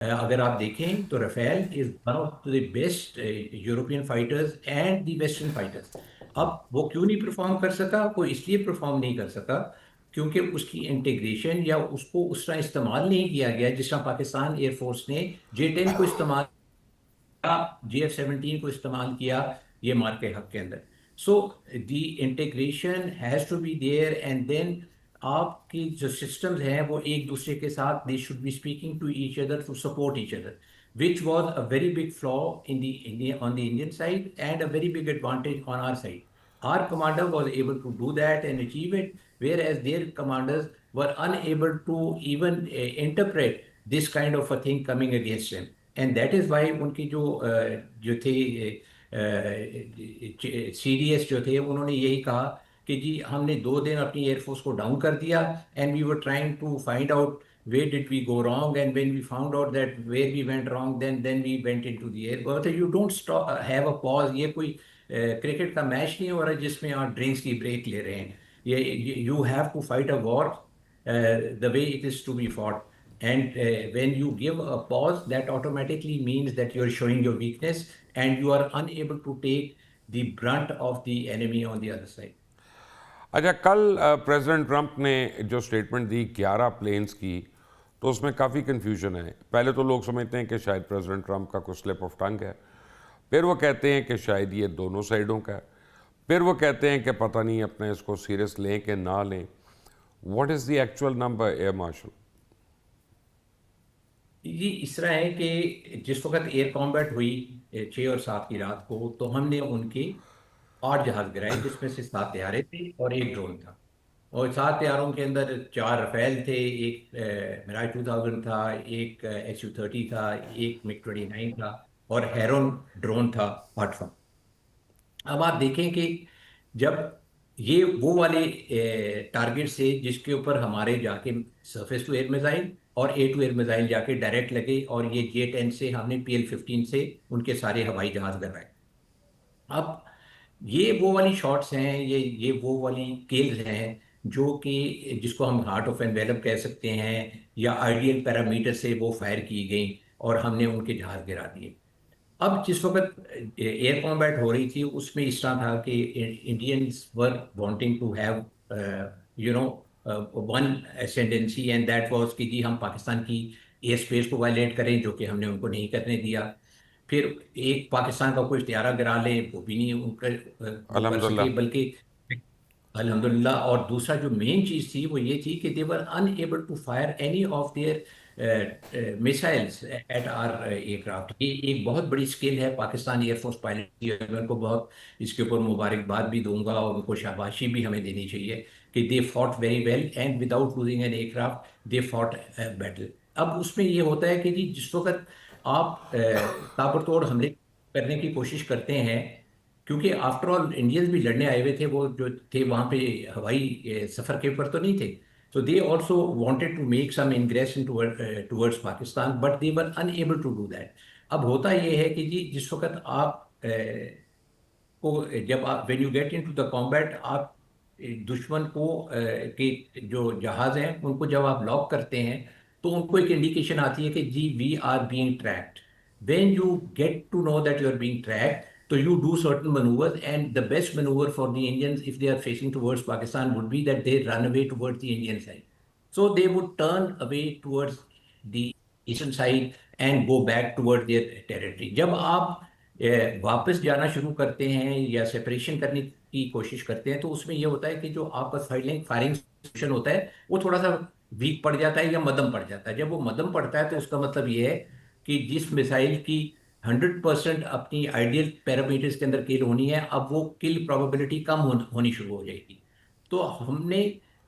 अगर आप देखें तो Rafale is one of the best European fighters and the western fighters. अब वो क्यों नहीं परफॉर्म कर सका? वो इसलिए परफॉर्म नहीं कर सका क्योंकि उसकी इंटीग्रेशन या उसको उस तरह इस्तेमाल नहीं किया गया जिस तरह पाकिस्तान एयरफोर्स ने J-10 को इस्तेमाल, JF-17 को इस्तेमाल किया ये मार के हक के अंदर। So the integration has to be there and then आपकी जो सिस्टम्स हैं वो एक दूसरे के साथ they should be speaking to each other to support each other, which was a very big flaw in the on the Indian side and a very big advantage on our side. Our commander was able to do that and achieve it, whereas their commanders were unable to even interpret this kind of a thing coming against them. And that is why उनकी जो थे CDS जो थे उन्होंने यही कहा कि जी हमने 2 दिन अपनी एयरफोर्स को डाउन कर दिया and we were trying to find out where did we go wrong, and when we found out that where we went wrong, then we went into the air. But you don't stop, have a pause. ये कोई cricket का match नहीं हो रहा है जिसमें आप drinks की ब्रेक ले रहे हैं। ये you have to fight a war the way it is to be fought. And when you give a pause, that automatically means that you're showing your weakness and you are unable to take the brunt of the enemy on the other side. अच्छा, कल president Trump ने जो statement दी 11 planes की, तो उसमें काफ़ी confusion है। पहले तो लोग समझते हैं कि शायद प्रेसिडेंट ट्रंप का कुछ स्लिप ऑफ टंग है, फिर वो कहते हैं कि शायद ये दोनों साइडों का है, फिर वो कहते हैं कि पता नहीं अपने इसको सीरियस लें कि ना लें। What is the actual number, air marshal? ये इस तरह है कि जिस वक्त एयर कॉम्बैट हुई 6 और 7 की रात को, तो हमने उनके 8 जहाज गिराए जिसमें से 7 तैयारे थे और एक ड्रोन था। और 7 तैयारों के अंदर 4 रफेल थे, एक मिराज 2000 था, एक SU-30 था, एक MiG-29 था और हेरोन ड्रोन था 8वां। अब आप देखें कि जब ये वो वाले टारगेट से जिसके ऊपर हमारे जाके सरफेस टू एयर मिसाइल और एयर टू एयर मिसाइल जाके डायरेक्ट लगे, और ये J-10 से हमने PL-15 से उनके सारे हवाई जहाज गिराए। अब ये वो वाली शॉट्स हैं, ये वो वाली केल्स हैं जो कि जिसको हम हार्ट ऑफ एनवेलप कह सकते हैं या आइडियल पैरामीटर से वो फायर की गई और हमने उनके जहाज गिरा दिए। अब जिस वक्त एयर कॉम्बैट हो रही थी उसमें इस तरह था कि Indians were wanting to have you know one ascendancy, and that was कि जी हम पाकिस्तान की एयर स्पेस को वायलेट करें, जो कि हमने उनको नहीं करने दिया। फिर एक पाकिस्तान का कोई त्यारा गिरा ले वो भी नहीं उनका वो कर सके, अल्हम्दुलिल्लाह। बल्कि अल्हम्दुलिल्लाह। और दूसरा जो मेन चीज़ थी वो ये थी कि they were unable to fire any of their missiles at our aircraft. ये एक बहुत बड़ी स्किल है पाकिस्तान एयरफोर्स पायलट की, और मैं उनको बहुत इसके ऊपर मुबारकबाद भी दूंगा और उनको शाबाशी भी हमें देनी चाहिए कि they fought very well and without losing an aircraft they fought battle. अब उसमें ये होता है कि जी जिस वक्त आप ताबड़तोड़ हमले करने की कोशिश करते हैं, क्योंकि आफ्टर ऑल इंडियंस भी लड़ने आए हुए थे, वो जो थे वहाँ पे हवाई सफ़र के ऊपर तो नहीं थे। So they also wanted to make some ingress in towards Pakistan, but they were unable to do that. अब होता ये है कि जी जिस वक्त आप को जब आप when you get into the combat, आप दुश्मन को के जो जहाज हैं उनको जब आप लॉक करते हैं तो उनको एक इंडिकेशन आती है कि जी we are being tracked. When you get to know that you are being tracked, so you do certain maneuvers, and the best maneuver for the Indians if they are facing towards Pakistan would be that they run away towards the Indian side. So they would turn away towards the eastern side and go back towards their territory. जब आप वापस जाना शुरू करते हैं या separation करने की कोशिश करते हैं तो उसमें यह होता है कि जो आपका फायरिंग फायरिंग सिस्टम होता है वो थोड़ा सा वीक पड़ जाता है या मध्यम पड़ जाता है। जब वो मध्यम पड़ता है तो उसका मतलब ये है कि जिस मिसाइल की 100% अपनी आइडियल पैरामीटर्स के अंदर किल होनी है, अब वो किल प्रोबेबिलिटी कम होनी शुरू हो जाएगी। तो हमने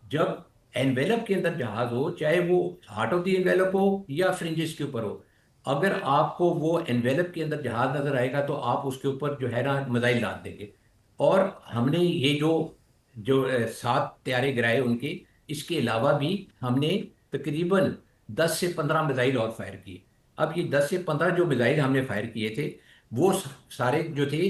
जब एनवेलप के अंदर जहाज हो, चाहे वो हार्ट ऑफ द एनवेलप हो या फ्रिंजेस के ऊपर हो, अगर आपको वो एनवेलप के अंदर जहाज नजर आएगा तो आप उसके ऊपर जो है ना मिसाइल डाल देंगे। और हमने ये जो जो 7 तैयारे गिराए उनके, इसके अलावा भी हमने तकरीबन 10 से 15 मिसाइल और फायर किए। अब ये 10 से 15 जो मिसाइल हमने फायर किए थे वो सारे जो थे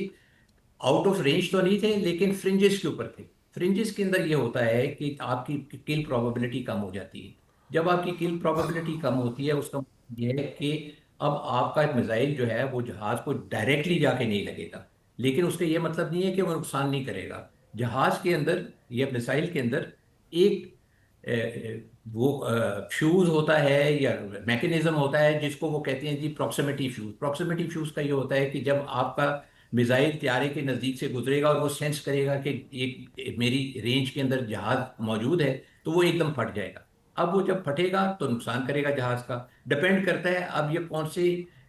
आउट ऑफ रेंज तो नहीं थे, लेकिन फ्रिंजेस के ऊपर थे। फ्रिंजेस के अंदर ये होता है कि आपकी किल प्रोबेबिलिटी कम हो जाती है। जब आपकी किल प्रोबेबिलिटी कम होती है उसका ये है कि अब आपका मिसाइल जो है वो जहाज को डायरेक्टली जाके नहीं लगेगा, लेकिन उसका ये मतलब नहीं है कि वो नुकसान नहीं करेगा। जहाज के अंदर या मिसाइल के अंदर एक वो फ्यूज होता है या मैकेनिज्म होता है जिसको वो कहते हैं जी प्रॉक्सिमिटी फ्यूज। प्रॉक्सिमिटी फ्यूज का ये होता है कि जब आपका मिसाइल त्यारे के नज़दीक से गुजरेगा और वो सेंस करेगा कि एक मेरी रेंज के अंदर जहाज मौजूद है, तो वो एकदम फट जाएगा। अब वो जब फटेगा तो नुकसान करेगा जहाज का। डिपेंड करता है अब ये कौन से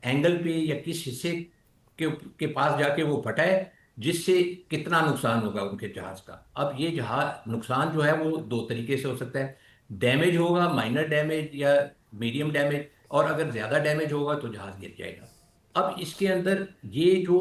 एंगल पे या किस हिस्से के पास जाके वो फटा है, जिससे कितना नुकसान होगा उनके जहाज का। अब ये जहाज नुकसान जो है वो दो तरीके से हो सकता है। डैमेज होगा, माइनर डैमेज या मीडियम डैमेज, और अगर ज्यादा डैमेज होगा तो जहाज गिर जाएगा। अब इसके अंदर ये जो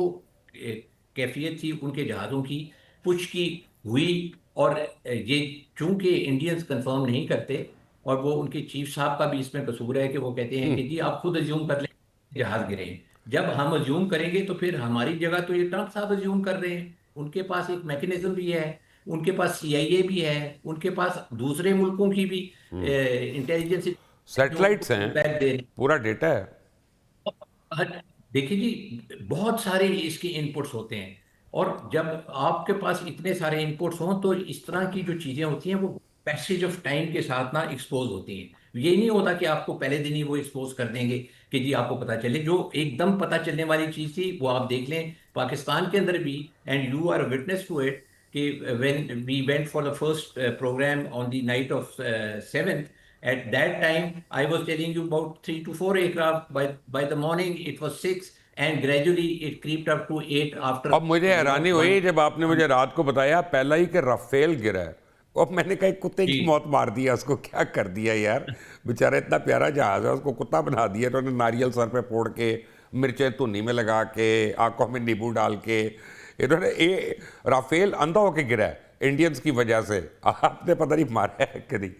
कैफियत थी उनके जहाज़ों की, कुछ की हुई, और ये चूंकि इंडियंस कंफर्म नहीं करते, और वो उनके चीफ साहब का भी इसमें कसूर है कि वो कहते हैं कि जी आप खुद अज्यूम कर लें जहाज गिरे हैं। जब हम अज्यूम करेंगे तो फिर हमारी जगह तो ये ट्रंप साहब अज्यूम कर रहे हैं। उनके पास एक मैकेनिज्म भी है, उनके पास सीआईए भी है, उनके पास दूसरे मुल्कों की भी इंटेलिजेंस जो सैटेलाइट्स उनको हैं, फीडबैक दे रहे हैं। पूरा डेटा है। देखिए जी, बहुत सारे इसके इनपुट्स होते हैं, और जब आपके पास इतने सारे इनपुट्स हों तो इस तरह की जो चीज़ें होती हैं वो पैसेज ऑफ टाइम के साथ ना एक्सपोज होती हैं। ये नहीं होता कि आपको पहले दिन ही वो एक्सपोज कर देंगे कि जी आपको पता चले। जो एकदम पता चलने वाली चीज़ थी वो आप देख लें पाकिस्तान के अंदर भी, and you are witness to it, कि when we went for the first programme on the night of 7th, at that time I was telling you about 3 to 4 aircraft. By the morning it was 6, and gradually it creeped up to 8 after अब मुझे हैरानी one. हुई जब आपने मुझे रात को बताया पहला ही कि राफेल गिरा है। अब मैंने कहा कुत्ते की जी। मौत मार दिया, उसको क्या कर दिया यार। बेचारा इतना प्यारा जहाज है, उसको कुत्ता बना दिया। तो उन्होंने नारियल सर पे फोड़ के, मिर्चें धुन्नी में लगा के, आंखों में नींबू डाल के, इन्होंने ये राफेल अंधा होके गिरा है इंडियंस की वजह से। आपने पता नहीं मारा है कि नहीं।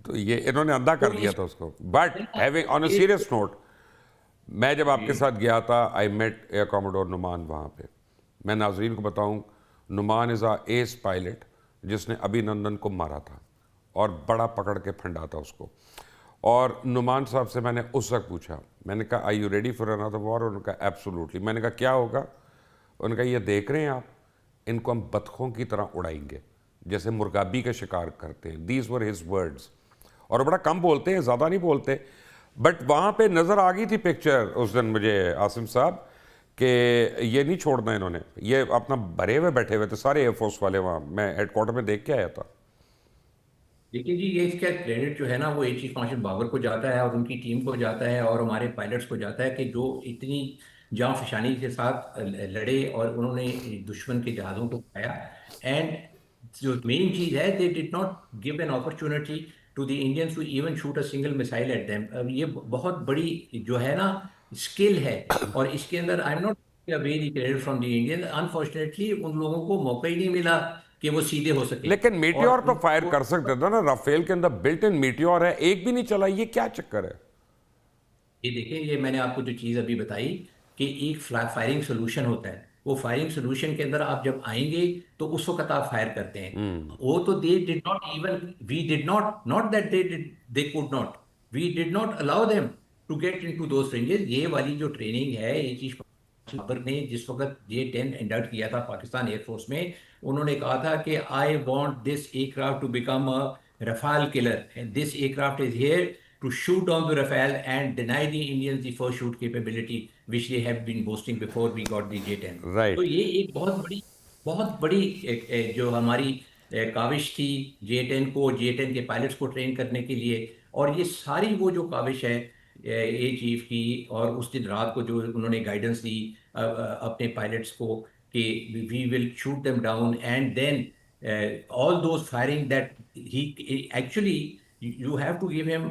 तो ये इन्होंने अंधा कर तो दिया इस था उसको। But having on a serious note, मैं जब आपके जी साथ गया था I met air commodore Numan वहाँ पे। मैं नाजरीन को बताऊँ, Numan is a ace pilot जिसने अभिनंदन को मारा था और बड़ा पकड़ के फंदा था उसको। और नुमान साहब से मैंने उस वक्त पूछा, मैंने कहा I you ready for another war? उन्होंने कहा एब्सोल्युटली। मैंने कहा क्या होगा? उन्होंने कहा ये देख रहे हैं आप, इनको हम बतखों की तरह उड़ाएंगे जैसे मुर्गाबी का शिकार करते हैं। These were his words. और बड़ा कम बोलते हैं, ज़्यादा नहीं बोलते। बट वहाँ पे नज़र आ गई थी पिक्चर उस दिन मुझे आसिम साहब कि ये नहीं छोड़ना इन्होंने, ये अपना भरे हुए बैठे हुए थे सारे एयरफोर्स वाले वहाँ। मैं हेडक्वार्टर में देख के आया था। देखिए जी, ये इसका क्रेडिट जो है ना वो एयर चीफ मार्शल बाबर को जाता है और उनकी टीम को जाता है और हमारे पायलट्स को जाता है कि जो इतनी जान फिशानी के साथ लड़े और उन्होंने दुश्मन के जहाज़ों को खाया। एंड जो मेन चीज़ है, they did not give an opportunity to the Indians to even shoot a single missile at them. अब ये बहुत बड़ी जो है ना स्किल है, और इसके अंदर I am not very credit from the Indian. Unfortunately उन लोगों को मौका ही नहीं मिला कि वो सीधे हो सके। लेकिन और मीटियोर तो फायर कर सकते थे ना, राफेल के अंदर बिल्ट इन मीटियोर है, एक भी नहीं चला। ये क्या चक्कर है? ये देखिए, ये मैंने आपको जो चीज़ अभी बताई कि एक फायरिंग सोल्यूशन होता है, वो फायरिंग सोल्यूशन के अंदर आप जब आएंगे तो उस वक्त आप फायर करते हैं। वो तो they did not even, we did not, not that they could not, we did not allow them to get into those ranges. ये वाली जो ट्रेनिंग है, ये चीज बाबर ने जिस वक्त J-10 इंडक्ट किया था पाकिस्तान एयरफोर्स में, उन्होंने कहा था कि I want this aircraft to become a Rafale killer, and this aircraft is here to shoot down the Rafale and deny the Indians the first shoot capability which they have been boasting before we got the J-10। तो right. ये एक बहुत बड़ी जो हमारी काविश थी J-10 को, J-10 के पायलट्स को ट्रेन करने के लिए। और ये सारी वो जो काविश है ए चीफ की, और उस दिन रात को जो उन्होंने गाइडेंस दी अपने पायलट्स को कि we will shoot them down, and then all those firing that he actually, you have to give him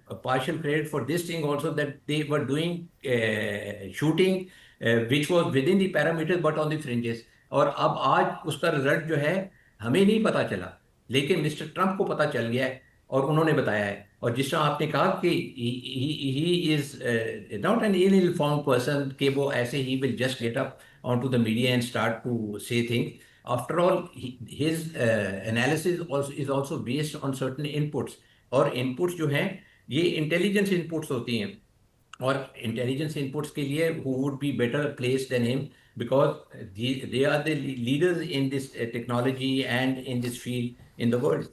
a partial credit for this thing also, that they were doing shooting which was within the parameters but on the fringes। और अब आज उसका result जो है हमें नहीं पता चला, लेकिन मिस्टर ट्रंप को पता चल गया है और उन्होंने बताया है। और जिस तरह आपने कहा कि he is not an ill informed person, कि वो ऐसे ही will just get up on to the media and start to say things. After all his analysis is also based on certain inputs, और इनपुट्स जो हैं ये intelligence inputs होती हैं। और इंटेलिजेंस इनपुट्स के लिए who would be better place than him, because they are the leaders in this technology and in this field in the world.